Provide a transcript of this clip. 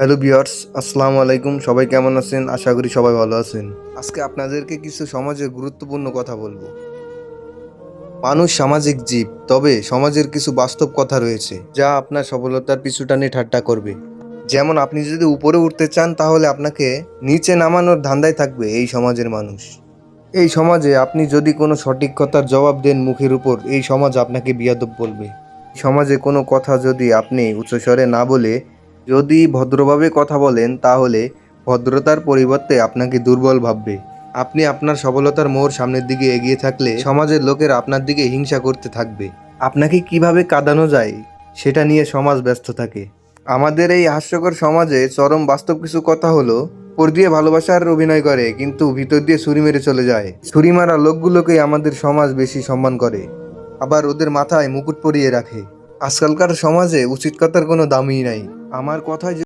Hello viewers, আসসালামু আলাইকুম। সবাই কেমন আছেন? আশা করি সবাই ভালো আছেন। আজকে আপনাদেরকে কিছু সমাজের গুরুত্বপূর্ণ কথা বলবো। মানুষ সামাজিক জীব, তবে সমাজের কিছু বাস্তব কথা রয়েছে যা আপনার সফলতার পিছু টানে ঠাট্টা করবে। যেমন আপনি যদি উপরে উঠতে চান তাহলে আপনাকে নিচে নামানোর ধান্দায় থাকবে এই সমাজের মানুষ। এই সমাজে আপনি যদি কোনো সঠিক কথার জবাব দেন মুখের উপর, এই সমাজ আপনাকে বিয়াদব বলবে। সমাজে কোনো কথা যদি আপনি উচ্চস্বরে না বলে যদি ভদ্রভাবে কথা বলেন তাহলে ভদ্রতার পরিবর্তে আপনাকে দুর্বল ভাববে। আপনি আপনার সফলতার মোড় সামনের দিকে এগিয়ে থাকলে সমাজের লোকেরা আপনার দিকে হিংসা করতে থাকবে। আপনাকে কিভাবে কাঁদানো যায় সেটা নিয়ে সমাজ ব্যস্ত থাকে। আমাদের এই হাস্যকর সমাজে চরম বাস্তব কিছু কথা হলো, উপর দিয়ে ভালোবাসার অভিনয় করে কিন্তু ভিতর দিয়ে ছুরি মেরে চলে যায়। ছুরি মারা লোকগুলোকেই আমাদের সমাজ বেশি সম্মান করে, আবার ওদের মাথায় মুকুট পরিয়ে রাখে। আজকালকার সমাজে উচিত কথার কোনো দামই নাই। আমার কথায়